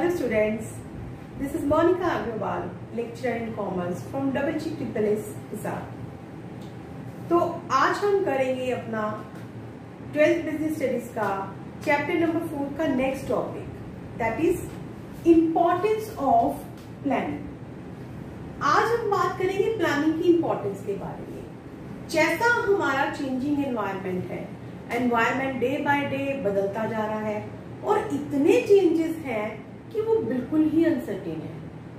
Hello students, this is Monica Agrawal, lecturer in commerce from GGSS Hisar। तो आज हम करेंगे अपना 12th बिजनेस स्टडीज का चैप्टर नंबर 4 का next topic, that is importance of planning. आज हम बात करेंगे प्लानिंग की इम्पोर्टेंस के बारे में। जैसा हमारा चेंजिंग एनवायरनमेंट है, एनवायरनमेंट डे बाय डे बदलता जा रहा है और इतने चेंजेस हैं कि वो बिल्कुल ही अनसर्टेन है,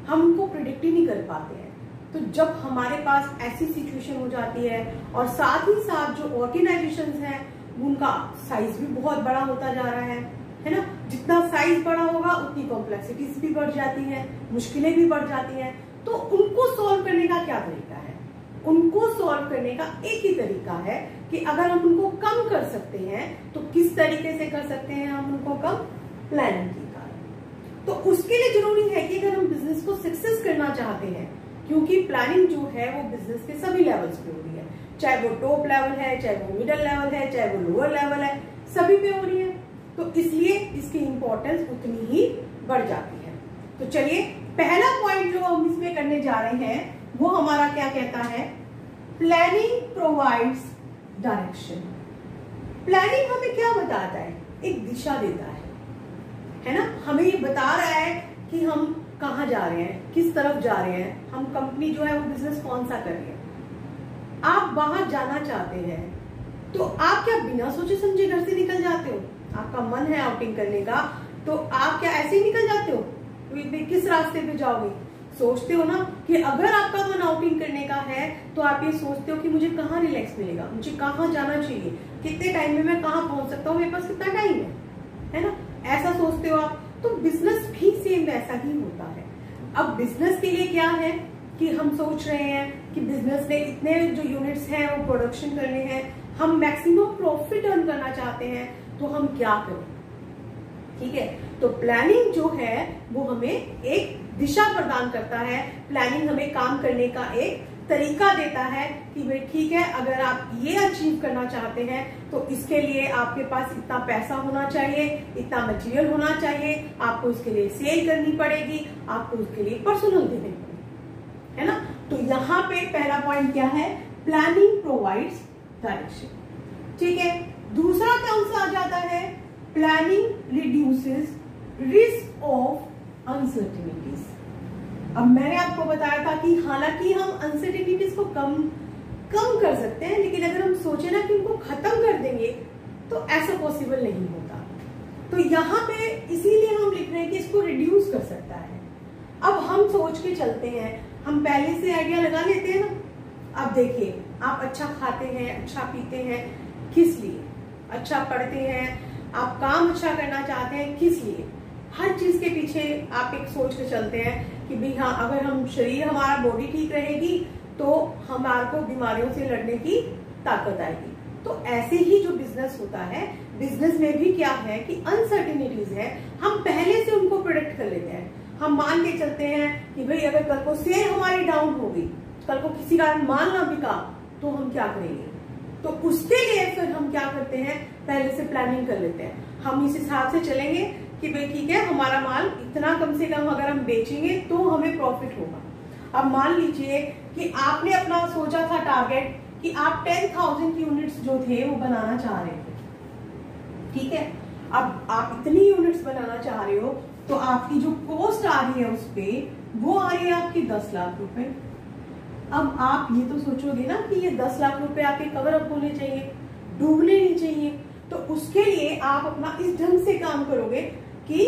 हम उनको प्रिडिक्ट ही नहीं कर पाते हैं। तो जब हमारे पास ऐसी सिचुएशन हो जाती है और साथ ही साथ जो ऑर्गेनाइजेशंस हैं उनका साइज भी बहुत बड़ा होता जा रहा है ना। जितना साइज बड़ा होगा उतनी कॉम्प्लेक्सिटीज भी बढ़ जाती है, मुश्किलें भी बढ़ जाती हैं। तो उनको सॉल्व करने का क्या तरीका है? उनको सॉल्व करने का एक ही तरीका है कि अगर हम उनको कम कर सकते हैं तो किस तरीके से कर सकते हैं हम उनको कम? प्लानिंग के कारण। तो उसके लिए जरूरी है कि अगर हम बिजनेस को सक्सेस करना चाहते हैं, क्योंकि प्लानिंग जो है वो बिजनेस के सभी लेवल्स पे हो रही है, चाहे वो टॉप लेवल है, चाहे वो मिडिल लेवल है, चाहे वो लोअर लेवल है, सभी पे हो रही है। तो इसलिए इसकी इंपॉर्टेंस उतनी ही बढ़ जाती है। तो चलिए, पहला पॉइंट जो हम इसमें करने जा रहे हैं वो हमारा क्या कहता है? Planning provides direction. प्लानिंग हमें क्या बताता है? एक दिशा देता है ना। हमें ये बता रहा है कि हम कहाँ जा रहे हैं, किस तरफ जा रहे हैं, हम कंपनी जो है वो बिजनेस कौन सा कर रही है। आप वहां जाना चाहते हैं तो आप क्या बिना सोचे समझे घर से निकल जाते हो? आपका मन है आउटिंग करने का तो आप क्या ऐसे ही निकल जाते हो? किस रास्ते पे जाओगे? सोचते हो ना कि अगर आपका मन आउटिंग करने का है तो आप ये सोचते हो कि मुझे कहाँ रिलैक्स मिलेगा, मुझे कहाँ जाना चाहिए, कितने टाइम में मैं कहाँ पहुंच सकता हूँ, मेरे पास कितना टाइम है ना। ऐसा सोचते हो आप। तो बिजनेस भी सेम वैसा ही होता है। अब बिजनेस के लिए क्या है कि हम सोच रहे हैं कि बिजनेस ने इतने जो यूनिट्स हैं वो प्रोडक्शन करने हैं, हम मैक्सिमम प्रॉफिट अर्न करना चाहते हैं, तो हम क्या करें? ठीक है, तो प्लानिंग जो है वो हमें एक दिशा प्रदान करता है। प्लानिंग हमें काम करने का एक तरीका देता है कि भाई ठीक है, अगर आप ये अचीव करना चाहते हैं तो इसके लिए आपके पास इतना पैसा होना चाहिए, इतना मटेरियल होना चाहिए, आपको इसके लिए सेल करनी पड़ेगी, आपको उसके लिए पर्सनल देने पड़ेगी, है ना। तो यहाँ पे पहला पॉइंट क्या है? Planning provides direction. ठीक है, दूसरा कौन सा आ जाता है? Planning reduces risk of uncertainties. अब मैंने आपको बताया था कि हालांकि हम अनसर्टेनिटीज को कम कर सकते हैं, लेकिन अगर हम सोचे ना कि उनको खत्म कर देंगे तो ऐसा पॉसिबल नहीं होता। तो यहाँ पे इसीलिए हम लिख रहे हैं कि इसको रिड्यूस कर सकता है। अब हम सोच के चलते हैं, हम पहले से आइडिया लगा लेते हैं ना। अब देखिए, आप अच्छा खाते हैं, अच्छा पीते हैं, किस लिए? अच्छा पढ़ते हैं, आप काम अच्छा करना चाहते हैं, किस लिए? हर चीज के पीछे आप एक सोच के चलते हैं कि भाई हाँ, अगर हम शरीर, हमारा बॉडी ठीक रहेगी तो हमारे को बीमारियों से लड़ने की ताकत आएगी। तो ऐसे ही जो बिजनेस होता है, बिजनेस में भी क्या है कि अनसर्टेनिटीज है, हम पहले से उनको प्रोडिक्ट कर लेते हैं। हम मान के चलते हैं कि भाई अगर कल को सेल हमारी डाउन हो गई, कल को किसी कारण माल ना बिका, तो हम क्या करेंगे? तो उसके लिए फिर हम क्या करते हैं? पहले से प्लानिंग कर लेते हैं। हम इस हिसाब से चलेंगे कि भाई ठीक है, हमारा माल इतना कम से कम अगर हम बेचेंगे तो हमें प्रॉफिट होगा। अब मान लीजिए कि आपने अपना सोचा था टारगेट कि आप 10,000 यूनिट्स जो थे वो बनाना चाह रहे थे। ठीक है, अब आप इतनी यूनिट्स बनाना चाह रहे हो तो आपकी जो कॉस्ट आ रही है उस पे वो आ रही है आपकी 10 लाख रुपए। अब आप ये तो सोचोगे ना कि ये 10 लाख रुपए आपके कवर अप होने चाहिए, डूबने नहीं चाहिए। तो उसके लिए आप अपना इस ढंग से काम करोगे कि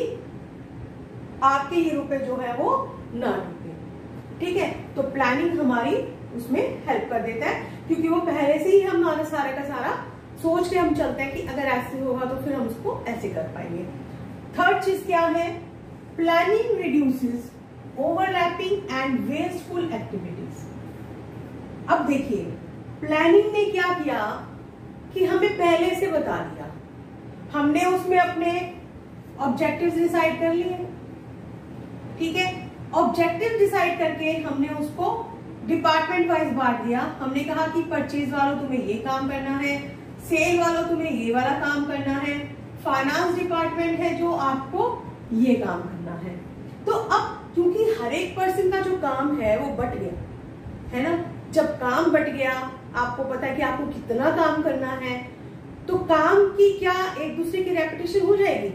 आपके ये रुपए जो है वो ना डूबे। ठीक है, तो प्लानिंग हमारी उसमें हेल्प कर देता है, क्योंकि वो पहले से ही हमारा सारे का सारा सोच के हम चलते हैं कि अगर ऐसे होगा तो फिर हम उसको ऐसे कर पाएंगे। थर्ड चीज क्या है? Planning reduces overlapping and wasteful activities. अब देखिए, प्लानिंग ने क्या किया कि हमें पहले से बता दिया, हमने उसमें अपने ऑब्जेक्टिव्स डिसाइड कर लिए। ठीक है, ऑब्जेक्टिव डिसाइड करके हमने उसको डिपार्टमेंट वाइज बांट दिया। हमने कहा कि परचेज वालों तुम्हें ये काम करना है, सेल वालों तुम्हें ये वाला काम करना है, फाइनेंस डिपार्टमेंट है जो आपको ये काम करना है। तो अब क्योंकि हर एक पर्सन का जो काम है वो बट गया है ना, जब काम बट गया, आपको पता है कि आपको कितना काम करना है, तो काम की क्या एक दूसरे की रेपिटेशन हो जाएगी?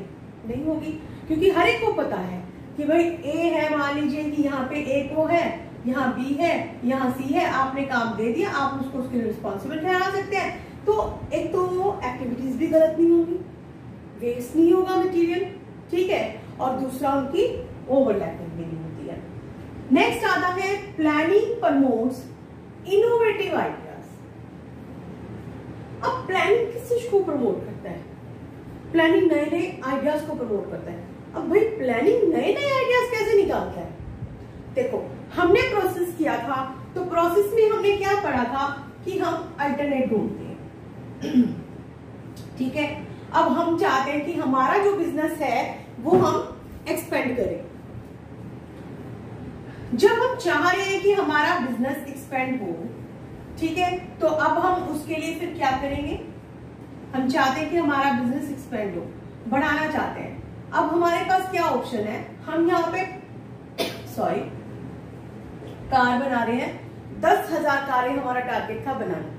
नहीं होगी, क्योंकि हर एक को पता है कि भाई ए है, मान लीजिए कि यहाँ पे ए को है, यहाँ बी है, यहाँ सी है, आपने काम दे दिया, आप उसको उसके लिए रिस्पॉन्सिबल ठहरा सकते हैं। तो एक तो एक्टिविटीज भी गलत नहीं होगी, वेस्ट नहीं होगा मटेरियल, ठीक है, और दूसरा उनकी ओवरलैपिंग भी नहीं होती है। नेक्स्ट आता है प्लानिंग प्रमोट्स इनोवेटिव आइडियाज। अब प्लानिंग किस चीज को प्रमोट करता है? प्लानिंग नए नए आइडियाज को प्रमोट करता है। अब भाई प्लानिंग नए नए आइडियाज कैसे निकालता है? देखो, हमने प्रोसेस किया था, तो प्रोसेस में हमने क्या पढ़ा था कि हम अल्टरनेट ढूंढते हैं, ठीक है। अब हम चाहते हैं कि हमारा जो बिजनेस है वो हम एक्सपेंड करें। जब हम चाह रहे हैं कि हमारा बिजनेस एक्सपेंड हो, ठीक है, तो अब हम उसके लिए फिर क्या करेंगे? हम चाहते हैं कि हमारा बिजनेस एक्सपेंड हो, बढ़ाना चाहते हैं। अब हमारे पास क्या ऑप्शन है? हम यहाँ पे कार बना रहे हैं, 10,000 कारें हमारा टारगेट था बनाना।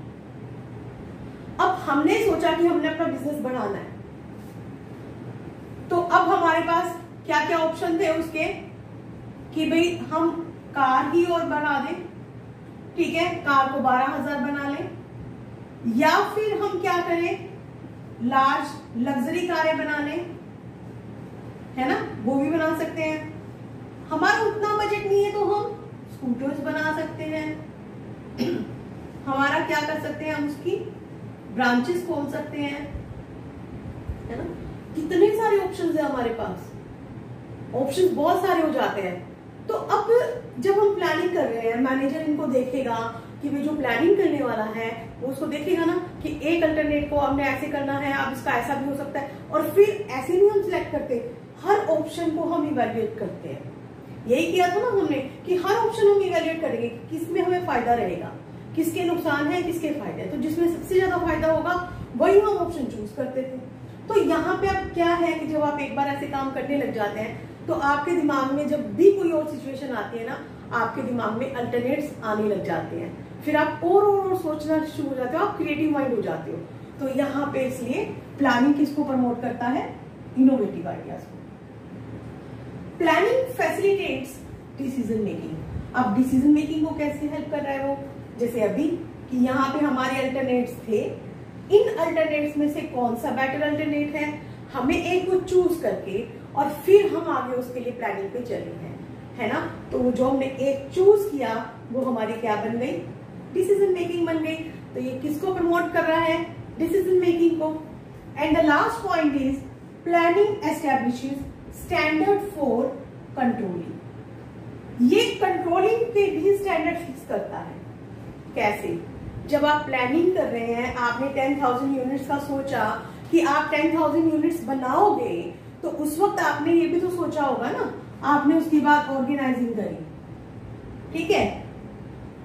अब हमने सोचा कि हमने अपना बिजनेस बढ़ाना है, तो अब हमारे पास क्या क्या ऑप्शन थे उसके कि भाई हम कार ही और बना दें, ठीक है, कार को 12,000 बना लें, या फिर हम क्या करें, लार्ज लग्जरी कारें बना लें, है ना, वो भी बना सकते हैं। हमारा उतना बजट नहीं है तो हम स्कूटर्स बना सकते हैं, हमारा क्या कर सकते हैं, हम उसकी ब्रांचेस खोल सकते हैं, है ना। कितने सारे ऑप्शंस है हमारे पास, ऑप्शंस बहुत सारे हो जाते हैं। तो अब जब हम प्लानिंग कर रहे हैं, मैनेजर इनको देखेगा कि भाई जो प्लानिंग करने वाला है वो उसको देखेगा ना कि एक अल्टरनेट को हमने ऐसे करना है, अब इसका ऐसा भी हो सकता है, और फिर ऐसे नहीं हम सिलेक्ट करते, हर ऑप्शन को हम इवेल्युएट करते हैं। यही किया था ना हमने कि हर ऑप्शन हम इवेल्युएट करेंगे, किसमें हमें फायदा रहेगा, किसके नुकसान है, किसके फायदे है, तो जिसमें सबसे ज्यादा फायदा होगा वही हम ऑप्शन चूज करते थे। तो यहाँ पे अब क्या है कि जब आप एक बार ऐसे काम करने लग जाते हैं तो आपके दिमाग में जब भी कोई और सिचुएशन आती है ना, आपके दिमाग में अल्टरनेट्स आने लग जाते हैं, फिर आप और सोचना शुरू हो जाते हो, आप क्रिएटिव माइंड हो जाते हो। तो यहाँ पे इसलिए प्लानिंग किसको प्रमोट करता है? इनोवेटिव आइडियाज को। Planning facilitates decision making. अब डिसीजन मेकिंग को कैसे हेल्प कर रहा है वो? जैसे अभी कि यहाँ पे हमारे अल्टरनेट्स थे, इन अल्टरनेट्स में से कौन सा बेटर अल्टरनेट है, हमें एक को चूज करके और फिर हम आगे उसके लिए प्लानिंग पे चले हैं, है ना। तो जो हमने एक चूज किया वो हमारी क्या बन गई? डिसीजन मेकिंग बन गई। तो ये किसको प्रमोट कर रहा है? डिसीजन मेकिंग को। And the last point is planning establishes standard for controlling. ये कंट्रोलिंग के भी स्टैंडर्ड फिक्स करता है। कैसे? जब आप प्लानिंग कर रहे हैं, आपने 10,000 यूनिट्स का सोचा कि आप 10,000 यूनिट्स बनाओगे, तो उस वक्त आपने ये भी तो सोचा होगा ना, आपने उसके बाद ऑर्गेनाइजिंग करी, ठीक है।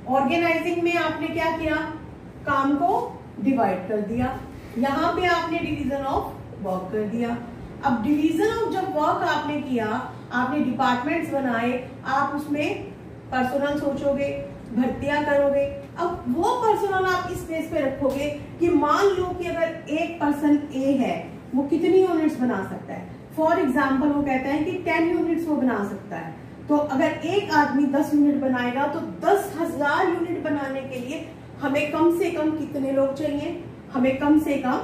ऑर्गेनाइजिंग में आपने क्या किया? काम को डिवाइड कर दिया, यहाँ पे आपने डिवीजन ऑफ वर्क कर दिया। अब डिवीजन ऑफ जब वर्क आपने किया, आपने डिपार्टमेंट्स बनाए, आप उसमें पर्सनल सोचोगे, भर्तियां करोगे। अब वो पर्सनल आप इस बेस पे रखोगे कि मान लो कि अगर एक पर्सन ए है, वो कितनी यूनिट्स बना सकता है। फॉर एग्जाम्पल वो कहता है कि 10 यूनिट्स वो बना सकता है। तो अगर एक आदमी 10 यूनिट बनाएगा तो 10,000 यूनिट बनाने के लिए हमें कम से कम कितने लोग चाहिए? हमें कम से कम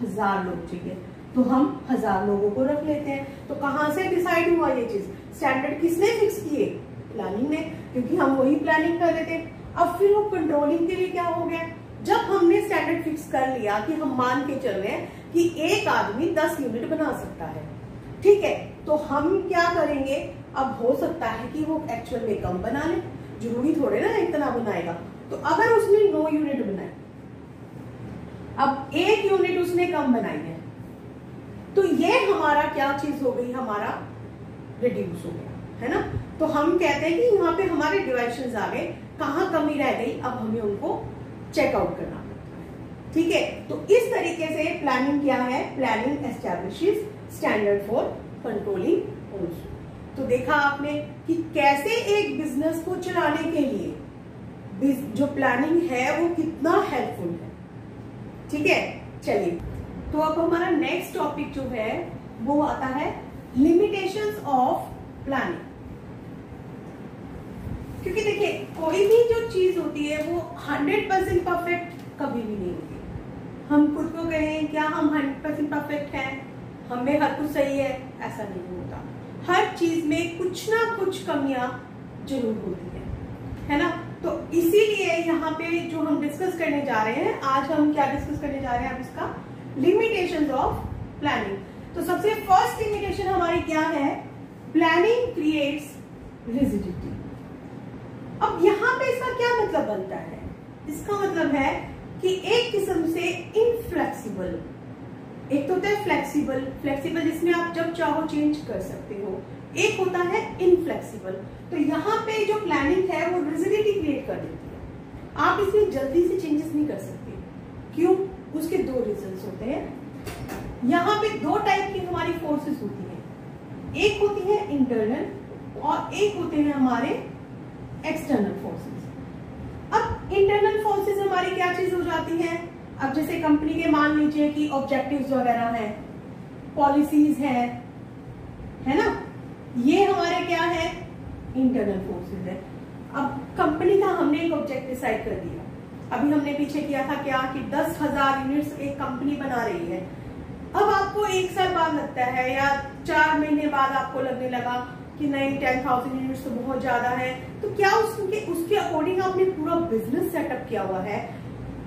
1000 लोग चाहिए। तो हम 1000 लोगों को रख लेते हैं। तो कहां से डिसाइड हुआ ये चीज? स्टैंडर्ड किसने फिक्स किए? प्लानिंग ने, क्योंकि हम वही प्लानिंग कर रहे थे। अब फिर वो कंट्रोलिंग के लिए क्या हो गया? जब हमने स्टैंडर्ड फिक्स कर लिया कि हम मान के चल रहे हैं कि एक आदमी 10 यूनिट बना सकता है, ठीक है, तो हम क्या करेंगे? अब हो सकता है कि वो एक्चुअल में कम बना ले, जरूरी थोड़े ना इतना बनाएगा। तो अगर उसने 9 यूनिट बनाए, अब 1 यूनिट उसने कम बनाई है, तो ये हमारा क्या चीज हो गई? हमारा रिड्यूस हो गया, है ना। तो हम कहते हैं कि यहाँ पे हमारे डिवाइशंस आ गए, कहाँ कमी रह गई, अब हमें उनको चेकआउट करना पड़ता है, ठीक है। तो इस तरीके से प्लानिंग क्या है? Planning establishes standard for controlling also. तो देखा आपने कि कैसे एक बिजनेस को चलाने के लिए जो प्लानिंग है वो कितना हेल्पफुल है। ठीक है, चलिए तो अब हमारा नेक्स्ट टॉपिक जो है वो आता है लिमिटेशंस ऑफ प्लानिंग। क्योंकि देखिए कोई भी जो चीज होती है वो 100% परफेक्ट कभी भी नहीं होती। हम खुद को कहें क्या हम 100% परफेक्ट हैं, हमें हर कुछ सही है, ऐसा नहीं होता। हर चीज में कुछ ना कुछ कमियां जरूर होती है ना। तो इसीलिए यहाँ पे जो हम डिस्कस करने जा रहे हैं, आज हम क्या डिस्कस करने जा रहे हैं, अब इसका लिमिटेशंस ऑफ प्लानिंग। तो सबसे फर्स्ट लिमिटेशन हमारी क्या है, प्लानिंग क्रिएट्स रिजिडिटी। अब यहाँ पे इसका क्या मतलब बनता है, इसका मतलब है कि एक किस्म से इनफ्लेक्सिबल, एक तो होता है फ्लेक्सिबल, फ्लेक्सिबल जिसमें आप जब चाहो चेंज कर सकते हो, एक होता है इनफ्लेक्सिबल। तो यहाँ पे जो प्लानिंग है वो रिजिडिटी क्रिएट कर देती है, आप इसमें जल्दी से चेंजेस नहीं कर सकते। क्यों? उसके दो रीजंस होते हैं। यहाँ पे दो टाइप की हमारी फोर्सेस होती हैं, एक होती है इंटरनल और एक होते हैं हमारे एक्सटर्नल फोर्सेस। अब इंटरनल फोर्सेस हमारी क्या चीज हो जाती है, अब जैसे कंपनी के मान लीजिए कि ऑब्जेक्टिव्स वगैरह हैं, पॉलिसीज है ना, ये हमारे क्या है, इंटरनल फोर्सेस है। अब कंपनी का हमने एक ऑब्जेक्ट डिसाइड कर दिया, अभी हमने पीछे किया था क्या कि 10,000 यूनिट्स एक कंपनी बना रही है। अब आपको 1 साल बाद लगता है या 4 महीने बाद आपको लगने लगा कि नहीं 10,000 यूनिट्स तो बहुत ज्यादा है। तो क्या उसके अकॉर्डिंग आपने पूरा बिजनेस सेटअप किया हुआ है,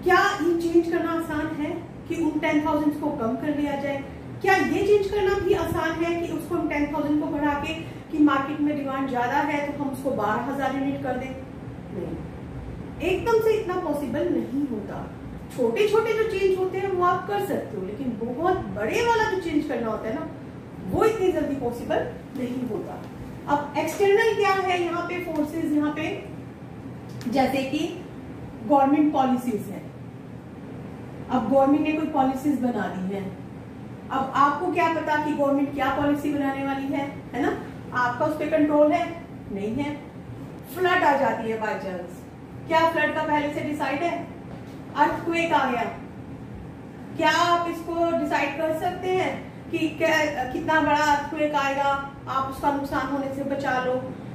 क्या ये चेंज करना आसान है कि उन 10,000 को कम कर दिया जाए? क्या ये चेंज करना भी आसान है कि उसको हम 10,000 को बढ़ा के कि मार्केट में डिमांड ज्यादा है तो हम उसको 12,000 यूनिट कर दें? नहीं, एकदम से इतना पॉसिबल नहीं होता। छोटे छोटे जो चेंज होते हैं वो आप कर सकते हो, लेकिन बहुत बड़े वाला जो चेंज करना होता है ना, वो इतनी जल्दी पॉसिबल नहीं होता। अब एक्सटर्नल क्या है यहाँ पे फोर्सेस, यहाँ पे जैसे कि गवर्नमेंट पॉलिसीज है। अब गवर्नमेंट ने कोई पॉलिसीज बना दी है, अब आपको क्या पता कि गवर्नमेंट क्या पॉलिसी बनाने वाली है ना, आपका उस पर कंट्रोल है नहीं है। फ्लड आ जाती है बाय चांस, क्या फ्लड का पहले से डिसाइड है? अर्थक्वेक आ गया, क्या आप इसको डिसाइड कर सकते हैं कि कितना बड़ा अर्थक्वेक आएगा, आप उसका नुकसान होने से बचा लो,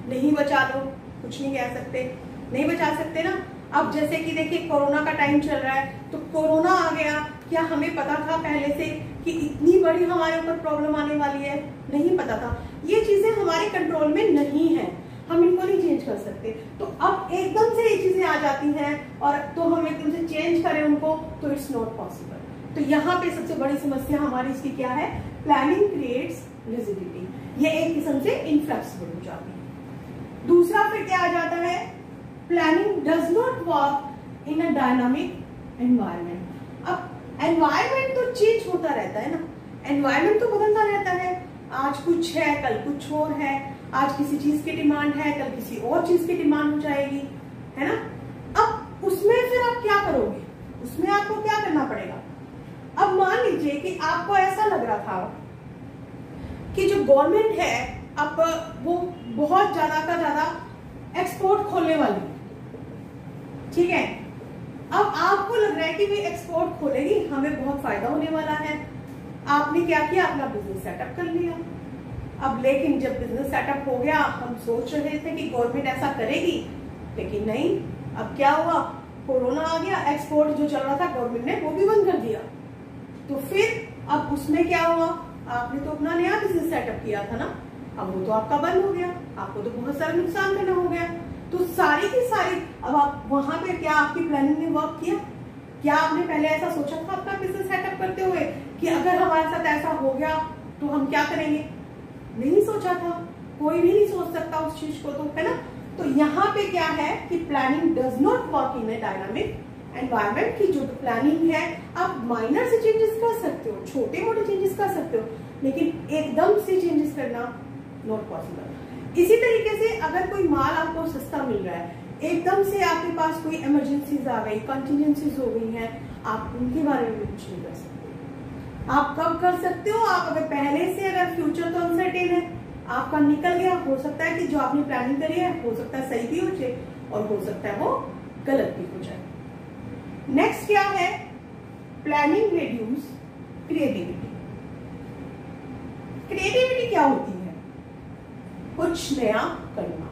नहीं बचा लो, कुछ नहीं कह सकते, नहीं बचा सकते ना। अब जैसे कि देखिए कोरोना का टाइम चल रहा है, तो कोरोना आ गया, क्या हमें पता था पहले से कि इतनी बड़ी हमारे ऊपर प्रॉब्लम आने वाली है? नहीं पता था। ये चीजें हमारे कंट्रोल में नहीं है, हम इनको नहीं चेंज कर सकते। तो अब एकदम से ये चीजें आ जाती हैं और तो हम एकदम से चेंज करें उनको, तो इट्स नॉट पॉसिबल। तो यहाँ पे सबसे बड़ी समस्या हमारी इसकी क्या है, प्लानिंग क्रिएट्स रिजिडिटी, ये एक किस्म से इनफ्लेक्सिबल हो जाती है। दूसरा फिर क्या आ जाता है, planning does not work in a dynamic environment. अब एनवायरमेंट तो चेंज होता रहता है ना, एनवायरमेंट तो बदलता रहता है, आज कुछ है कल कुछ और है, आज किसी चीज की डिमांड है कल किसी और चीज की डिमांड हो जाएगी, है ना। अब उसमें फिर आप क्या करोगे, उसमें आपको क्या करना पड़ेगा। अब मान लीजिए कि आपको ऐसा लग रहा था कि जो गवर्नमेंट है अब वो बहुत ज्यादा का ज्यादा एक्सपोर्ट खोलने वाली, ठीक है। अब आपको लग रहा है कि वे एक्सपोर्ट खोलेगी, हमें बहुत फायदा होने वाला है। आपने क्या किया, अपना बिजनेस सेटअप कर लिया। अब लेकिन जब बिजनेस सेटअप हो गया, हम सोच रहे थे कि गवर्नमेंट ऐसा करेगी, लेकिन नहीं। अब क्या हुआ, कोरोना आ गया, एक्सपोर्ट जो चल रहा था गवर्नमेंट ने वो भी बंद कर दिया। तो फिर अब उसमें क्या हुआ, आपने तो अपना नया बिजनेस सेटअप किया था ना, अब वो तो आपका बंद हो गया, आपको तो बहुत सारा नुकसान करना हो गया। तो सारी की सारी, अब आप वहां पे क्या आपकी प्लानिंग ने वर्क किया? क्या आपने पहले ऐसा सोचा था अपना बिजनेस सेटअप करते हुए कि अगर हमारे साथ ऐसा हो गया तो हम क्या करेंगे? नहीं सोचा था, कोई भी नहीं सोच सकता उस चीज को, तो है ना। तो यहाँ पे क्या है कि planning does not work in a dynamic environment, की जो प्लानिंग है आप माइनर से चेंजेस कर सकते हो, छोटे मोटे चेंजेस कर सकते हो, लेकिन एकदम से चेंजेस करना नॉट पॉसिबल। इसी तरीके से अगर कोई माल आपको सस्ता मिल रहा है, एकदम से आपके पास कोई इमरजेंसीज आ गई, कंटिजेंसीज हो गई हैं, आप उनके बारे में कुछ नहीं कर सकते। आप कब कर सकते हो? आप अगर पहले से, अगर फ्यूचर तो अनसर्टेन है, आपका निकल गया, हो सकता है कि जो आपने प्लानिंग करी है हो सकता है सही भी हो जाए और हो सकता है वो गलत भी हो जाए। नेक्स्ट क्या है, प्लानिंग रिड्यूस क्रिएटिविटी। क्रिएटिविटी क्या होती है? कुछ नया करना।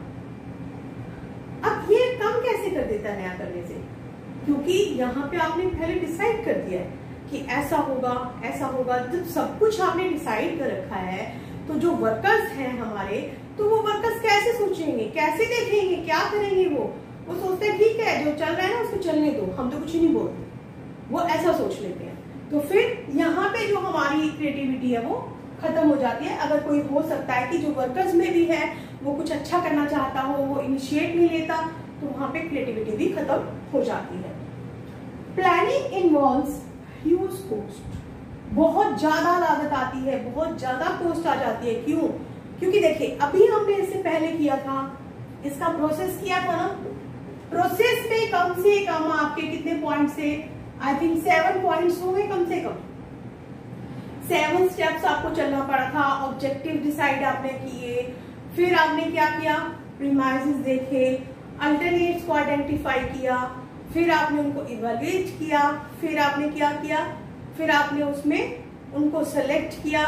अब ये कम कैसे कर देता है नया करने से? क्योंकि यहाँ पे आपने पहले डिसाइड कर दिया है कि ऐसा होगा ऐसा होगा। जब सब कुछ आपने डिसाइड कर रखा है तो जो वर्कर्स हैं हमारे, तो वो वर्कर्स कैसे सोचेंगे, कैसे देखेंगे, क्या करेंगे? वो सोचते हैं ठीक है जो चल रहा है ना उसको चलने दो, हम तो कुछ नहीं बोलते, वो ऐसा सोच लेते हैं। तो फिर यहाँ पे जो हमारी क्रिएटिविटी है वो खत्म हो जाती है। अगर कोई हो सकता है कि जो वर्कर्स में भी है वो कुछ अच्छा करना चाहता हो, वो इनिशिएट नहीं लेता, तो वहां पे क्रिएटिविटी भी खत्म हो जाती है। Planning involves huge cost. बहुत ज्यादा लागत आती है, बहुत ज्यादा कॉस्ट आ जाती है। क्यों? क्योंकि देखिए अभी हमने इससे पहले किया था, इसका प्रोसेस किया था ना, प्रोसेस में कम से कम आपके कितने पॉइंट से, आई थिंक 7 पॉइंट्स हो गए कम से कम। 7 स्टेप्स आपको चलना पड़ा था। ऑब्जेक्टिव डिसाइड आपने किए, फिर आपने क्या किया, प्रीमाइसेस देखे, अल्टरनेट्स को आइडेंटिफाई किया, फिर आपने उनको इवैल्यूएट किया, फिर आपने क्या किया, फिर आपने उसमें उनको सेलेक्ट किया,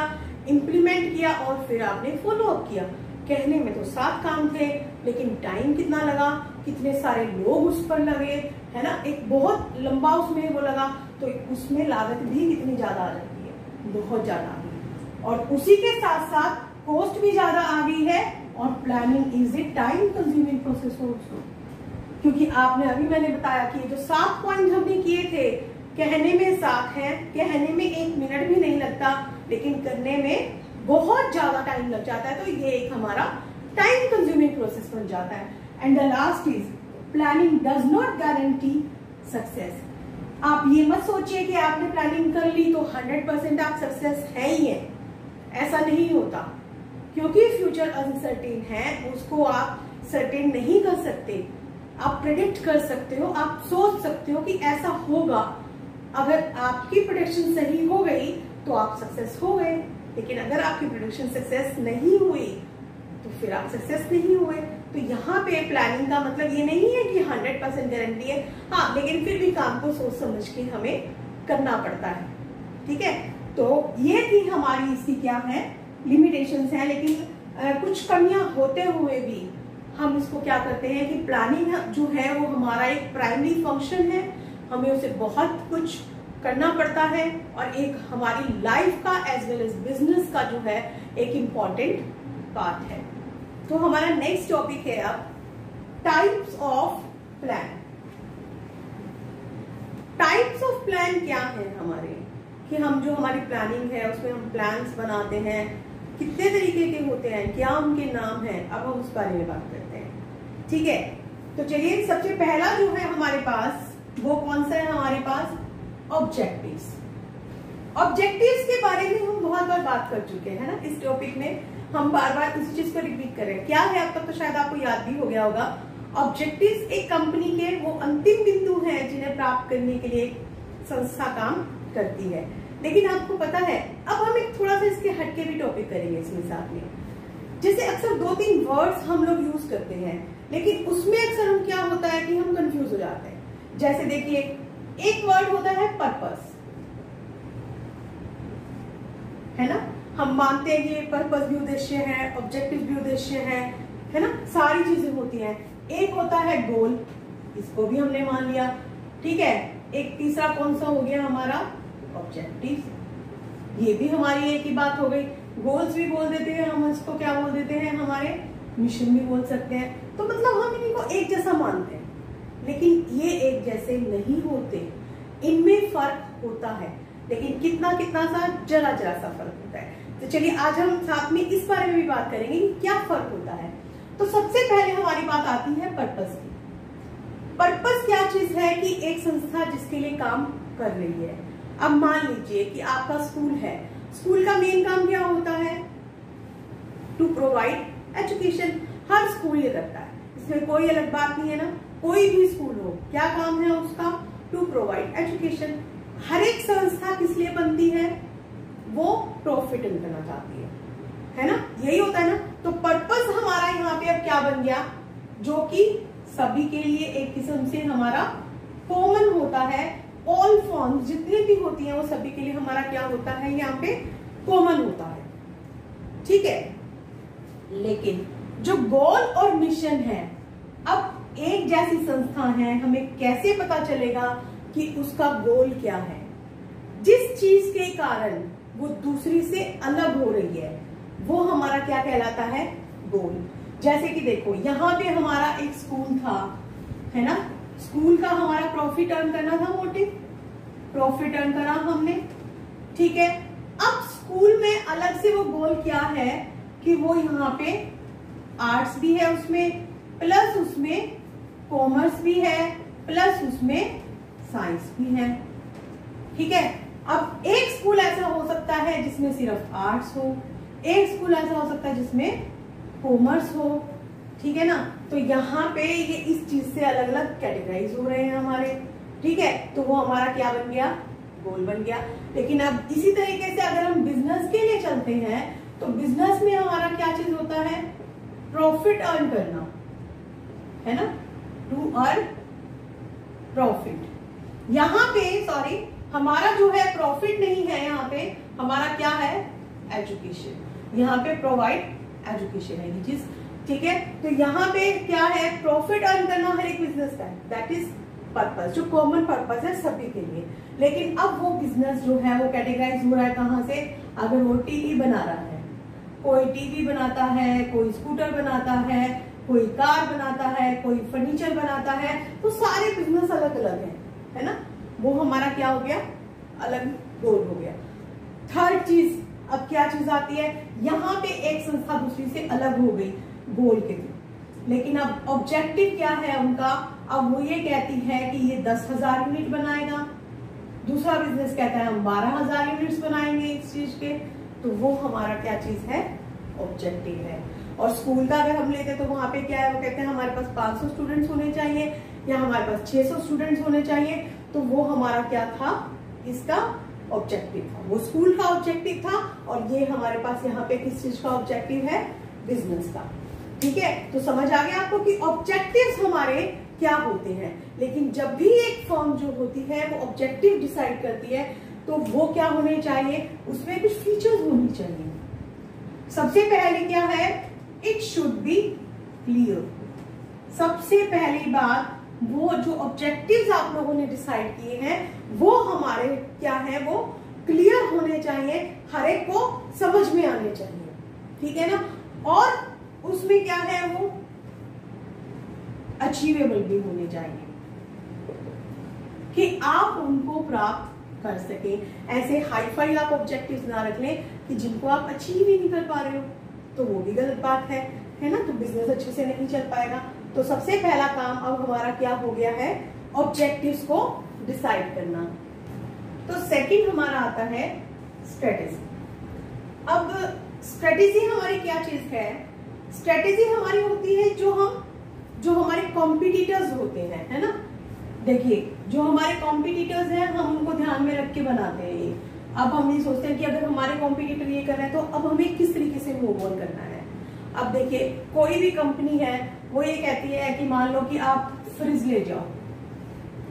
इंप्लीमेंट किया और फिर आपने फॉलो अप किया। कहने में तो 7 काम थे, लेकिन टाइम कितना लगा, कितने सारे लोग उस पर लगे, है ना, एक बहुत लंबा उसमें वो लगा, तो उसमें लागत भी कितनी ज्यादा आ जाती है, बहुत ज्यादा आ गई। और उसी के साथ साथ कॉस्ट भी ज्यादा आ गई है। और planning is a time consuming process also, क्योंकि आपने अभी मैंने बताया कि जो 7 पॉइंट हमने किए थे, कहने में 7 हैं, कहने में 1 मिनट भी नहीं लगता, लेकिन करने में बहुत ज्यादा टाइम लग जाता है। तो ये एक हमारा टाइम कंज्यूमिंग प्रोसेस बन जाता है। And the last is planning does not guarantee success. आप ये मत सोचिए कि आपने प्लानिंग कर ली तो 100% आप सक्सेस है ही है, ऐसा नहीं होता। क्योंकि फ्यूचर अनसर्टेन है, उसको आप सर्टेन नहीं कर सकते। आप प्रेडिक्ट कर सकते हो, आप सोच सकते हो कि ऐसा होगा। अगर आपकी प्रेडिक्शन सही हो गई तो आप सक्सेस हो गए, लेकिन अगर आपकी प्रेडिक्शन सक्सेस नहीं हुई तो फिर आप सक्सेस नहीं हुए। तो यहाँ पे प्लानिंग का मतलब ये नहीं है कि 100% गारंटी है, हाँ, लेकिन फिर भी काम को सोच समझ के हमें करना पड़ता है। ठीक है, तो ये थी हमारी इसकी क्या है, लिमिटेशंस है। लेकिन कुछ कमियां होते हुए भी हम इसको क्या करते हैं कि प्लानिंग जो है वो हमारा एक प्राइमरी फंक्शन है, हमें उसे बहुत कुछ करना पड़ता है और एक हमारी लाइफ का एज वेल एज बिजनेस का जो है एक इम्पॉर्टेंट पार्ट है। तो हमारा नेक्स्ट टॉपिक है अब types of plan. Types of plan क्या है हमारे, कि हम जो हमारी प्लानिंग है उसमें हम प्लान्स बनाते हैं, कितने तरीके के होते हैं, क्या उनके नाम है, अब हम उस बारे में बात करते हैं। ठीक है, तो चलिए सबसे पहला जो है हमारे पास वो कौन सा है हमारे पास, ऑब्जेक्टिव्स। ऑब्जेक्टिव्स के बारे में हम बहुत बार बात कर चुके हैं ना, इस टॉपिक में हम बार बार उस चीज को रिपीट कर रहे हैं। क्या है अब तक तो शायद आपको याद भी हो गया होगा। ऑब्जेक्टिव्स एक कंपनी के वो अंतिम बिंदु हैं जिन्हें प्राप्त करने के लिए संस्था काम करती है। लेकिन आपको पता है, अब हम एक थोड़ा सा इसके हटके भी टॉपिक करेंगे इसमें साथ में। जैसे अक्सर 2-3 वर्ड्स हम लोग यूज करते हैं, लेकिन उसमें अक्सर हम क्या होता है कि हम कंफ्यूज हो जाते हैं। जैसे देखिए, एक वर्ड होता है पर्पस, है ना, हम मानते हैं कि पर्पस भी उद्देश्य है, ऑब्जेक्टिव भी उद्देश्य है ना, सारी चीजें होती हैं। एक होता है गोल, इसको भी हमने मान लिया, ठीक है। एक तीसरा कौन सा हो गया हमारा, ऑब्जेक्टिव, ये भी हमारी एक ही बात हो गई। गोल्स भी बोल देते हैं हम, इसको क्या बोल देते हैं, हमारे मिशन भी बोल सकते हैं। तो मतलब हम इनको एक जैसा मानते हैं, लेकिन ये एक जैसे नहीं होते, इनमें फर्क होता है, लेकिन कितना कितना सा, जरा जरा सा फर्क होता है। तो चलिए आज हम साथ में इस बारे में भी बात करेंगे कि क्या फर्क होता है। तो सबसे पहले हमारी बात आती है पर्पस की। पर्पस क्या चीज है कि एक संस्था जिसके लिए काम कर रही है। अब मान लीजिए कि आपका स्कूल है, स्कूल का मेन काम क्या होता है, टू प्रोवाइड एजुकेशन। हर स्कूल ये करता है, इसमें कोई अलग बात नहीं है ना, कोई भी स्कूल हो, क्या काम है उसका, टू प्रोवाइड एजुकेशन। हर एक संस्था किस लिए बनती है, वो प्रॉफिट अर्न करना चाहती है। है ना, यही होता है ना। तो पर्पस हमारा यहाँ पे अब क्या बन गया, जो कि सभी के लिए एक किस्म से हमारा कॉमन होता है। ऑल फॉर्म्स जितनी भी होती हैं वो सभी के लिए हमारा क्या होता है, यहाँ पे कॉमन होता है, ठीक है। लेकिन जो गोल और मिशन है, अब एक जैसी संस्था है, हमें कैसे पता चलेगा कि उसका गोल क्या है। जिस चीज के कारण वो दूसरी से अलग हो रही है वो हमारा क्या कहलाता है, गोल। जैसे कि देखो यहाँ पे हमारा एक स्कूल था, है ना, स्कूल का हमारा प्रॉफिट अर्न करना था, मोटिव प्रॉफिट अर्न करा हमने, ठीक है। अब स्कूल में अलग से वो गोल क्या है कि वो यहाँ पे आर्ट्स भी है उसमें, प्लस उसमें कॉमर्स भी है, प्लस उसमें साइंस भी है, ठीक है। अब एक स्कूल ऐसा हो सकता है जिसमें सिर्फ आर्ट्स हो, एक स्कूल ऐसा हो सकता है जिसमें कॉमर्स हो, ठीक है ना। तो यहाँ पे ये इस चीज से अलग अलग कैटेगराइज हो रहे हैं हमारे, ठीक है। तो वो हमारा क्या बन गया, गोल बन गया। लेकिन अब इसी तरीके से अगर हम बिजनेस के लिए चलते हैं तो बिजनेस में हमारा क्या चीज होता है, प्रॉफिट अर्न करना, है ना, टू अर्न प्रॉफिट। यहाँ पे सॉरी, हमारा जो है प्रॉफिट नहीं है, यहाँ पे हमारा क्या है, एजुकेशन। यहाँ पे प्रोवाइड एजुकेशन है ये चीज, ठीक है। तो यहाँ पे क्या है, प्रॉफिट अर्न करना हर एक बिजनेस का है, दैट इज पर्पस, जो कॉमन पर्पस है सभी के लिए। लेकिन अब वो बिजनेस जो है वो कैटेगराइज हो रहा है कहाँ से, अगर वो टीवी बना रहा है, कोई टीवी बनाता है, कोई स्कूटर बनाता है, कोई कार बनाता है, कोई फर्नीचर बनाता है, तो सारे बिजनेस अलग अलग है ना। वो हमारा क्या हो गया, अलग गोल हो गया। थर्ड चीज, अब क्या चीज आती है, यहाँ पे एक संस्था दूसरी से अलग हो गई गोल के लिए, लेकिन अब ऑब्जेक्टिव क्या है उनका, अब वो ये कहती है कि ये 10,000 यूनिट बनाएगा, दूसरा बिजनेस कहता है हम 12,000 यूनिट्स बनाएंगे इस चीज के। तो वो हमारा क्या चीज है, ऑब्जेक्टिव है। और स्कूल का अगर हम लेते तो वहां पे क्या है, वो कहते हैं हमारे पास 500 स्टूडेंट्स होने चाहिए या हमारे पास 600 स्टूडेंट्स होने चाहिए। तो वो हमारा क्या था, इसका ऑब्जेक्टिव था, वो स्कूल का ऑब्जेक्टिव था। और ये हमारे पास यहाँ पे किस चीज का ऑब्जेक्टिव है, बिजनेस का, ठीक है। तो समझ आ गया आपको कि ऑब्जेक्टिव्स हमारे क्या होते हैं। लेकिन जब भी एक फर्म जो होती है वो ऑब्जेक्टिव डिसाइड करती है तो वो क्या होने चाहिए, उसमें कुछ फीचर्स होनी चाहिए। सबसे पहले क्या है, इट शुड बी क्लियर। सबसे पहली बात, वो जो ऑब्जेक्टिव्स आप लोगों ने डिसाइड किए हैं वो हमारे क्या है, वो क्लियर होने चाहिए, हर एक को समझ में आने चाहिए, ठीक है ना। और उसमें क्या है, वो अचीवेबल भी होने चाहिए कि आप उनको प्राप्त कर सके। ऐसे हाई फाई आप ऑब्जेक्टिव्स ना रख लें कि जिनको आप अचीव ही नहीं कर पा रहे हो, तो वो भी गलत बात है ना। तो बिजनेस अच्छे से नहीं चल पाएगा। तो सबसे पहला काम अब हमारा क्या हो गया है, ऑब्जेक्टिव्स को डिसाइड करना। तो सेकंड हमारा आता है स्ट्रेटेजी। अब स्ट्रेटेजी हमारी क्या चीज है, स्ट्रेटेजी हमारी होती है जो हमारे कॉम्पिटिटर्स होते हैं, है ना। देखिए जो हमारे कॉम्पिटिटर्स हैं हम उनको ध्यान में रख के बनाते हैं ये। अब हम ये सोचते हैं कि अगर हमारे कॉम्पिटिटर ये कर रहे हैं तो अब हमें किस तरीके से मूव ऑन करना है। अब देखिए कोई भी कंपनी है वो ये कहती है कि मान लो कि आप फ्रिज ले जाओ,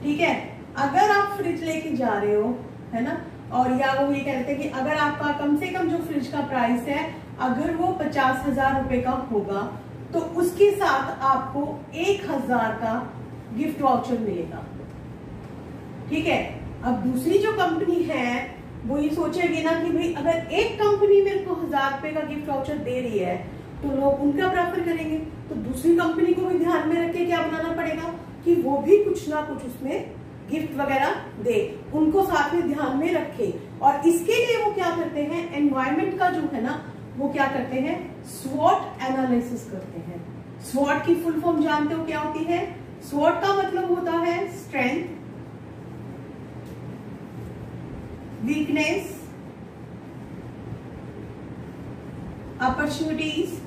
ठीक है। अगर आप फ्रिज लेके जा रहे हो, है ना, और या वो ये कहते हैं कि अगर आपका कम से कम जो फ्रिज का प्राइस है अगर वो 50,000 रुपए का होगा तो उसके साथ आपको 1,000 का गिफ्ट वाउचर मिलेगा, ठीक है। अब दूसरी जो कंपनी है वो ये सोचेगी ना कि भाई अगर एक कंपनी मेरे को 1,000 रुपए का गिफ्ट वाउचर दे रही है तो लोग उनका प्रेफर करेंगे। तो दूसरी कंपनी को भी ध्यान में रख के क्या बनाना पड़ेगा कि वो भी कुछ ना कुछ उसमें गिफ्ट वगैरह दे, उनको साथ में ध्यान में रखे। और इसके लिए वो क्या करते हैं, एनवायरमेंट का जो है ना वो क्या करते हैं, स्वॉट एनालिसिस करते हैं। स्वॉट की फुल फॉर्म जानते हो क्या होती है, स्वॉट का मतलब होता है strength, weakness, opportunities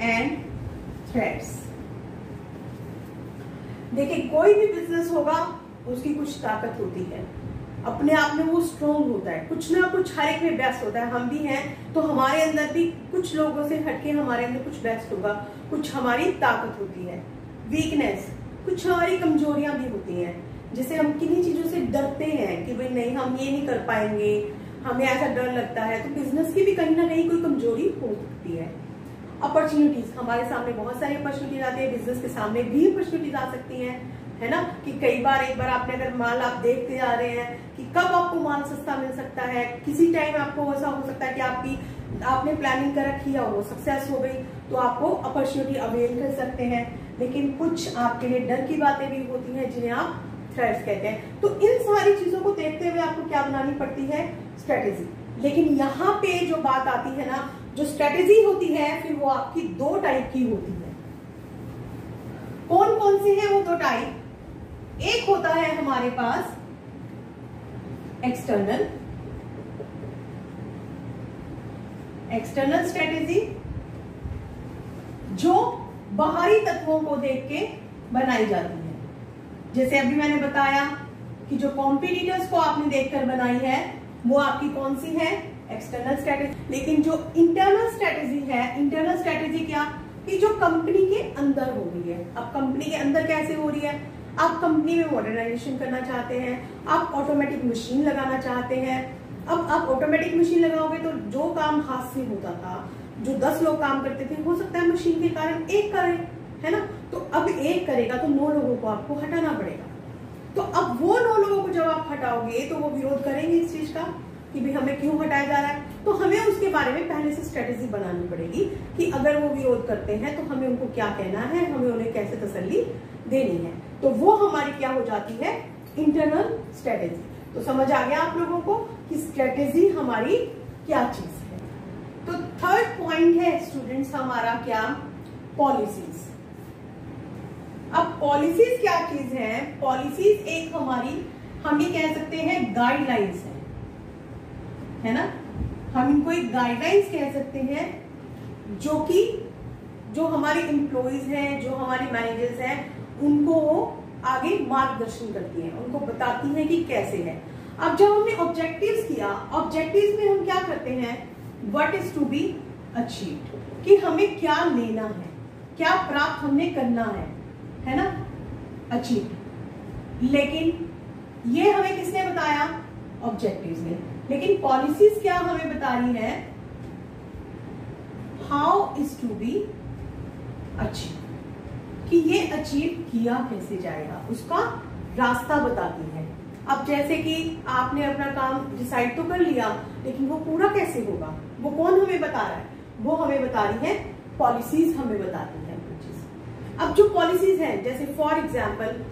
and threats. देखिए कोई भी बिजनेस होगा उसकी कुछ ताकत होती है, अपने आप में वो स्ट्रोंग होता है, कुछ ना कुछ हर एक में बेस्ट होता है। हम भी हैं तो हमारे अंदर भी कुछ लोगों से हटके हमारे अंदर कुछ बेस्ट होगा, कुछ हमारी ताकत होती है, वीकनेस, कुछ हमारी कमजोरियां भी होती हैं। जैसे हम किन्हीं चीजों से डरते हैं कि भाई नहीं हम ये नहीं कर पाएंगे, हमें ऐसा डर लगता है, तो बिजनेस की भी कहीं ना कहीं कोई कमजोरी हो सकती है। अपॉर्चुनिटीज, हमारे सामने बहुत सारी अपॉर्चुनिटीज आती है, बिजनेस के सामने भी अपॉर्चुनिटीज आ सकती हैं, है ना। कि कई बार एक बार आपने अगर माल आप देखते जा रहे हैं कि कब आपको माल सस्ता मिल सकता है, किसी टाइम आपको ऐसा हो सकता है कि आपने प्लानिंग कर रखी है और वो सक्सेस हो गई, तो आपको अपॉर्चुनिटी अवेल कर सकते हैं। लेकिन कुछ आपके लिए डर की बातें भी होती हैं जिन्हें आप थ्रेट्स कहते हैं। तो इन सारी चीजों को देखते हुए आपको क्या बनानी पड़ती है, स्ट्रेटेजी। लेकिन यहाँ पे जो बात आती है ना, जो स्ट्रेटेजी होती है फिर वो आपकी दो टाइप की होती है। कौन कौन सी है वो दो टाइप? एक होता है हमारे पास एक्सटर्नल स्ट्रेटेजी, जो बाहरी तत्वों को देख के बनाई जाती है। जैसे अभी मैंने बताया कि जो कॉम्पिटिटर्स को आपने देखकर बनाई है वो आपकी कौन सी है, एक्सटर्नल स्ट्रेटेजी। लेकिन जो इंटरनल स्ट्रेटेजी है, इंटरनल स्ट्रेटेजी क्या, कि जो कंपनी के अंदर हो रही है। अब कंपनी के अंदर कैसे हो रही है, आप कंपनी में मॉडर्नाइजेशन करना चाहते हैं, आप ऑटोमेटिक मशीन लगाना चाहते हैं। अब आप ऑटोमेटिक मशीन लगाओगे तो जो काम हाथ से होता था, जो 10 लोग काम करते थे, हो सकता है मशीन के कारण एक करे, है ना। तो अब एक करेगा तो 9 लोगों को आपको हटाना पड़ेगा। तो अब वो 9 लोगों को जब आप हटाओगे तो वो विरोध करेंगे इस चीज का कि भाई हमें क्यों हटाया जा रहा है। तो हमें उसके बारे में पहले से स्ट्रेटेजी बनानी पड़ेगी कि अगर वो विरोध करते हैं तो हमें उनको क्या कहना है, हमें उन्हें कैसे तसल्ली देनी है। तो वो हमारी क्या हो जाती है, इंटरनल स्ट्रेटेजी। तो समझ आ गया आप लोगों को कि स्ट्रेटेजी हमारी क्या चीज है। तो थर्ड पॉइंट है स्टूडेंट्स हमारा क्या, पॉलिसीज। अब पॉलिसीज क्या चीज है, पॉलिसीज एक हमारी, हम ये कह सकते हैं गाइडलाइंस है ना। हम इनको एक गाइडलाइंस कह सकते हैं जो हमारे एम्प्लॉइज हैं, जो हमारे मैनेजर्स हैं, उनको आगे मार्गदर्शन करती हैं, उनको बताती हैं कि कैसे है। अब जब हमने ऑब्जेक्टिव्स किया, ऑब्जेक्टिव्स में हम क्या करते हैं, what is to be achieved, कि हमें क्या लेना है, क्या प्राप्त हमने करना है ना, अचीव। लेकिन ये हमें किसने बताया, ऑब्जेक्टिव्स ने। लेकिन पॉलिसीज क्या हमें बता रही है, how is to be achieve, कि ये अचीव किया कैसे जाएगा, उसका रास्ता बताती है। अब जैसे कि आपने अपना काम डिसाइड तो कर लिया, लेकिन वो पूरा कैसे होगा, वो कौन हमें बता रहा है, वो हमें बता रही है पॉलिसीज, हमें बताती है कुछ चीज। अब जो पॉलिसीज हैं, जैसे फॉर एग्जाम्पल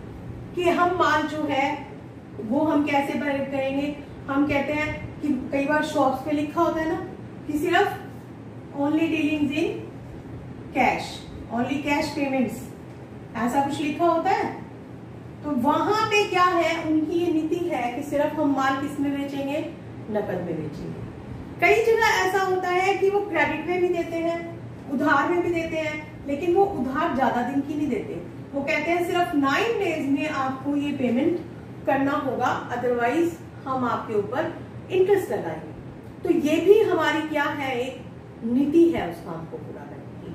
कि हम माल जो है वो हम कैसे करेंगे, हम कहते हैं कि कई बार शॉप्स पे लिखा होता है ना कि सिर्फ only dealings in cash, only cash payments, ऐसा कुछ लिखा होता है। तो वहां पे क्या है, उनकी ये नीति है कि सिर्फ हम माल किस में बेचेंगे, नकद में बेचेंगे। कई जगह ऐसा होता है कि वो क्रेडिट में भी देते हैं, उधार में भी देते हैं, लेकिन वो उधार ज्यादा दिन की नहीं देते। वो कहते हैं सिर्फ 9 डेज में आपको ये पेमेंट करना होगा, अदरवाइज हम आपके ऊपर इंटरेस्ट लगाएंगे। तो ये भी हमारी क्या है, एक नीति है उस काम को पूरा करने की।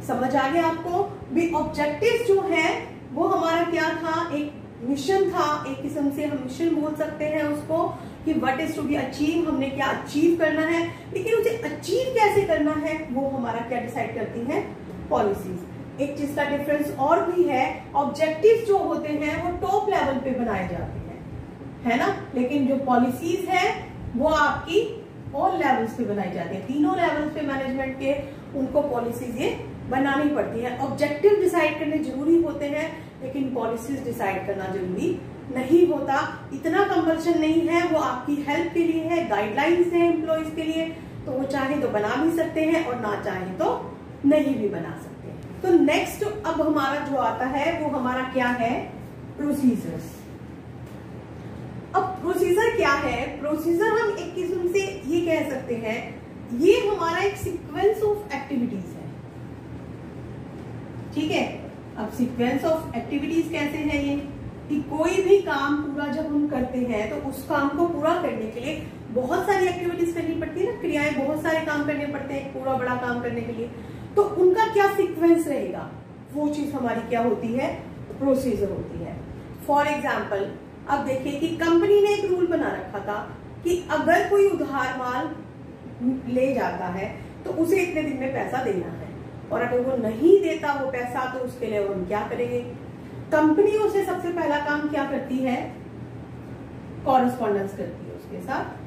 समझ आ गया आपको भी। ऑब्जेक्टिव जो है वो हमारा क्या था, एक मिशन था, एक किस्म से हम मिशन बोल सकते हैं उसको, कि what is to be achieve, हमने क्या अचीव करना है। लेकिन उसे अचीव कैसे करना है वो हमारा क्या डिसाइड करती है, पॉलिसीज। एक चीज का डिफरेंस और भी है, ऑब्जेक्टिव जो होते हैं वो टॉप लेवल पे बनाए जाते हैं, है ना, लेकिन जो पॉलिसीज है वो आपकी ऑल लेवल्स पे बनाई जाती है, तीनों लेवल्स पे मैनेजमेंट के उनको पॉलिसीज ये बनानी पड़ती है। ऑब्जेक्टिव डिसाइड करने जरूरी होते हैं, लेकिन पॉलिसीज डिसाइड करना जरूरी नहीं होता। इतना कंपल्शन नहीं है, वो आपकी हेल्प के लिए है, गाइडलाइंस है एम्प्लॉइज के लिए। तो वो चाहे तो बना भी सकते हैं और ना चाहे तो नहीं भी बना सकते हैं। तो नेक्स्ट अब हमारा जो आता है वो हमारा क्या है, प्रोसीजर्स। अब प्रोसीजर क्या है, प्रोसीजर हम एक किस्म से ये कह सकते हैं, ये हमारा एक सीक्वेंस ऑफ एक्टिविटीज है, ठीक है। अब सीक्वेंस ऑफ एक्टिविटीज कैसे है ये, कि कोई भी काम पूरा जब हम करते हैं तो उस काम को पूरा करने के लिए बहुत सारी एक्टिविटीज करनी पड़ती है ना, क्रियाएं, बहुत सारे काम करने पड़ते हैं पूरा बड़ा काम करने के लिए। तो उनका क्या सीक्वेंस रहेगा, वो चीज हमारी क्या होती है, प्रोसीजर होती है। फॉर एग्जाम्पल अब देखिए कि कंपनी ने एक रूल बना रखा था कि अगर कोई उधार माल ले जाता है तो उसे इतने दिन में पैसा देना है, और अगर वो नहीं देता वो पैसा तो उसके लिए हम क्या करेंगे। कंपनी उसे सबसे पहला काम क्या करती है, कॉरेस्पॉन्डेंस करती है उसके साथ।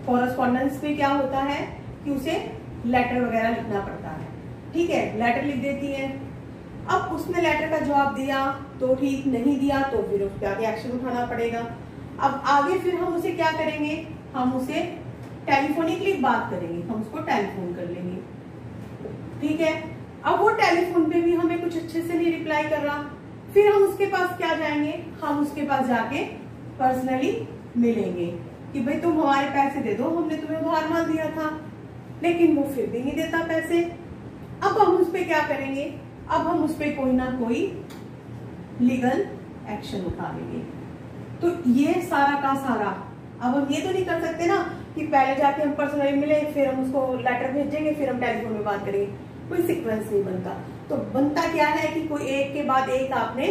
कॉरेस्पॉन्डेंस में क्या होता है कि उसे लेटर वगैरह लिखना पड़ता है, ठीक है, लेटर लिख देती है। अब उसने लेटर का जवाब दिया तो ठीक, नहीं दिया तो फिर उस पर आगे एक्शन उठाना पड़ेगा। अब आगे फिर हम उसे क्या करेंगे, हम उसे टेलीफोनिकली बात करेंगे, हम उसको टेलीफोन कर लेंगे, ठीक है। अब वो टेलीफोन पे भी हमें कुछ अच्छे से नहीं रिप्लाई कर रहा, फिर हम उसके पास क्या जाएंगे, हम उसके पास जाके पर्सनली मिलेंगे कि भाई तुम हमारे पैसे दे दो, हमने तुम्हें उधार माल दिया था, लेकिन वो फिर भी नहीं देता पैसे। अब हम उस पर क्या करेंगे, अब हम उस पर कोई ना कोई लीगल एक्शन उठा लेंगे। तो ये सारा का सारा, अब हम ये तो नहीं कर सकते ना कि पहले जाके हम पर्सनली मिले, फिर हम उसको लेटर भेजेंगे, फिर हम टेलीफोन में बात करेंगे, कोई सीक्वेंस नहीं बनता। तो बनता क्या है कि कोई एक के बाद एक आपने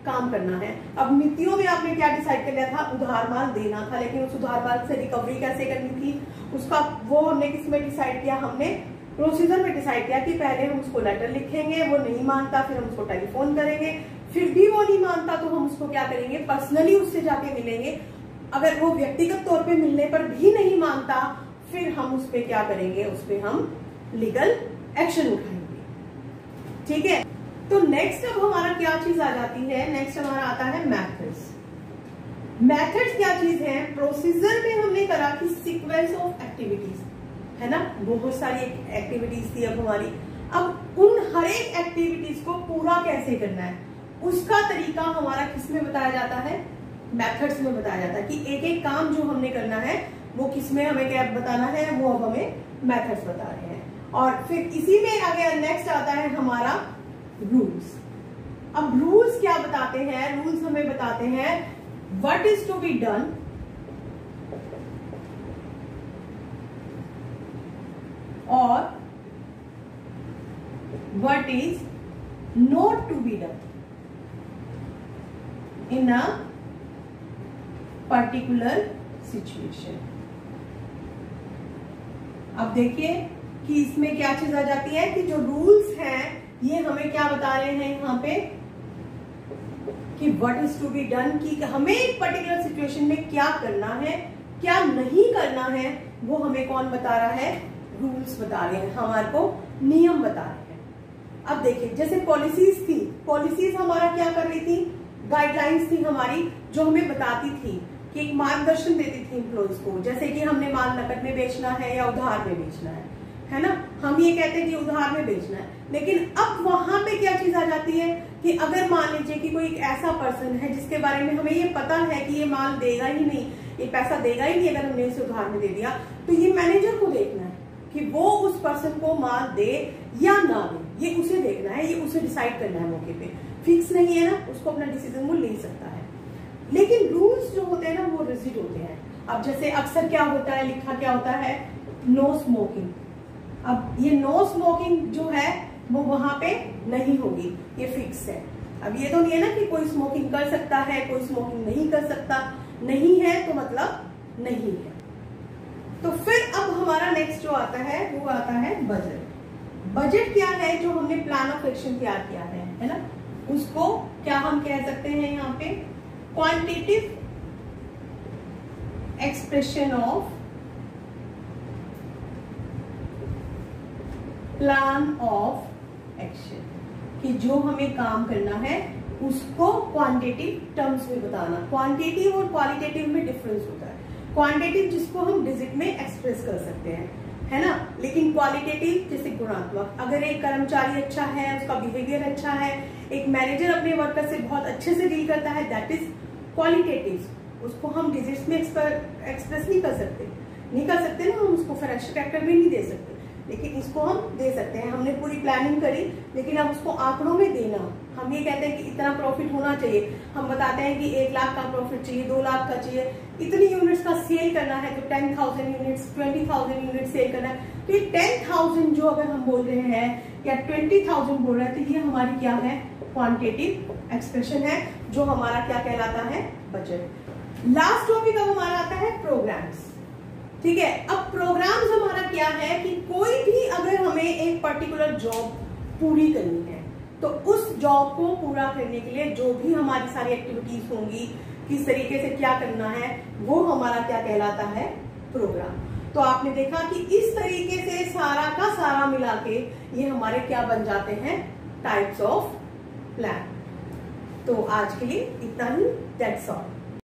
काम करना है। अब नीतियों में आपने क्या डिसाइड कर लिया था, उधार माल देना था, लेकिन उस उधार माल से रिकवरी कैसे करनी थी उसका, वो हमने किस में डिसाइड किया, हमने प्रोसीजर में डिसाइड किया कि पहले हम उसको लेटर लिखेंगे, वो नहीं मानता, फिर हम उसको टेलीफोन करेंगे, फिर भी वो नहीं मानता तो हम उसको क्या करेंगे, पर्सनली उससे जाके मिलेंगे। अगर वो व्यक्तिगत तौर पे मिलने पर भी नहीं मानता, फिर हम उस पे क्या करेंगे, उस पे हम लीगल एक्शन उठाएंगे, ठीक है। तो नेक्स्ट अब हमारा क्या चीज आ जाती है, नेक्स्ट हमारा आता है मेथड्स। मेथड्स क्या चीज है, प्रोसीजर में हमने करा कि सीक्वेंस ऑफ एक्टिविटीज है ना, बहुत सारी एक्टिविटीज थी अब हमारी। अब उन हर एक एक्टिविटीज को पूरा कैसे करना है उसका तरीका हमारा किसमें बताया जाता है, मेथड्स में बताया जाता है कि एक एक काम जो हमने करना है वो किसमें हमें क्या बताना है, वो अब हमें मेथड्स बता रहे हैं। और फिर इसी में आगे नेक्स्ट आता है हमारा रूल्स। अब रूल्स क्या बताते हैं, रूल्स हमें बताते हैं what is to be done और what is not to be done in a particular situation. अब देखिए कि इसमें क्या चीज आ जाती है कि जो रूल्स हैं ये हमें क्या बता रहे हैं यहाँ पे कि what is to be done, कि हमें एक पर्टिकुलर सिचुएशन में क्या करना है क्या नहीं करना है, वो हमें कौन बता रहा है, रूल्स बता रहे हैं, हमारे को नियम बता रहे हैं। अब देखिए जैसे पॉलिसीज थी, पॉलिसीज हमारा क्या कर रही थी, गाइडलाइंस थी हमारी जो हमें बताती थी कि एक मार्गदर्शन देती थी एम्प्लॉइज को, जैसे कि हमने माल नकद में बेचना है या उधार में बेचना है ना, हम ये कहते हैं कि उधार में बेचना है। लेकिन अब वहां पे क्या चीज आ जाती है कि अगर मान लीजिए कि कोई एक ऐसा पर्सन है जिसके बारे में हमें ये पता है कि ये माल देगा ही नहीं, ये पैसा देगा ही नहीं अगर हमने इसे उधार में दे दिया, तो ये मैनेजर को देखना है कि वो उस पर्सन को माल दे या ना दे, ये उसे देखना है, ये उसे डिसाइड करना है, मौके पे फिक्स नहीं है ना, उसको अपना डिसीजन वो ले सकता है। लेकिन रूल्स जो होते हैं ना वो रिजिड होते हैं। अब जैसे अक्सर क्या होता है, लिखा क्या होता है, नो स्मोकिंग। अब ये नो स्मोकिंग जो है वो वहां पे नहीं होगी, ये फिक्स है। अब ये तो नहीं है ना कि कोई स्मोकिंग कर सकता है कोई स्मोकिंग नहीं कर सकता, नहीं है तो मतलब नहीं है। तो फिर अब हमारा नेक्स्ट जो आता है वो आता है बजट। बजट क्या है, जो हमने प्लान ऑफ एक्शन तैयार किया है ना, उसको क्या हम कह सकते हैं यहाँ पे, quantitative expression of plan of action, कि जो हमें काम करना है उसको क्वांटिटेटिव टर्म्स में बताना। क्वांटिटेटिव और क्वालिटेटिव में डिफरेंस होता है। क्वांटिटेटिव जिसको हम डिजिट में एक्सप्रेस कर सकते हैं, है ना, लेकिन क्वालिटेटिव जैसे गुणात्मक, अगर एक कर्मचारी अच्छा है, उसका बिहेवियर अच्छा है, एक मैनेजर अपने वर्कर से बहुत अच्छे से डील करता है, दैट इज क्वालिटेटिव। उसको हम डिजिट्स में एक्सप्रेस नहीं कर सकते ना, हम उसको फिर एक्स्ट्रा फैक्टर भी नहीं दे सकते। लेकिन इसको हम दे सकते हैं। हमने पूरी प्लानिंग करी, लेकिन अब उसको आंकड़ों में देना, हम ये कहते हैं कि इतना प्रॉफिट होना चाहिए, हम बताते हैं कि 1 लाख का प्रॉफिट चाहिए, 2 लाख का चाहिए, इतनी यूनिट्स का सेल करना है तो 10,000 यूनिट्स, 20,000 यूनिट सेल करना है। तो ये 10,000 जो अगर हम बोल रहे हैं या 20,000 बोल रहे हैं, तो ये हमारी क्या है, क्वांटिटेटिव एक्सप्रेशन है, जो हमारा क्या कहलाता है, बजट। लास्ट टॉपिक अब हमारा आता है प्रोग्राम्स। ठीक है, अब प्रोग्राम्स हमारा क्या है कि कोई भी अगर हमें एक पर्टिकुलर जॉब पूरी करनी है, तो उस जॉब को पूरा करने के लिए जो भी हमारी सारी एक्टिविटीज होंगी, किस तरीके से क्या करना है, वो हमारा क्या कहलाता है, प्रोग्राम। तो आपने देखा कि इस तरीके से सारा का सारा मिला के ये हमारे क्या बन जाते हैं, टाइप्स ऑफ प्लान। तो आज के लिए इतना ही, दैट्स ऑल।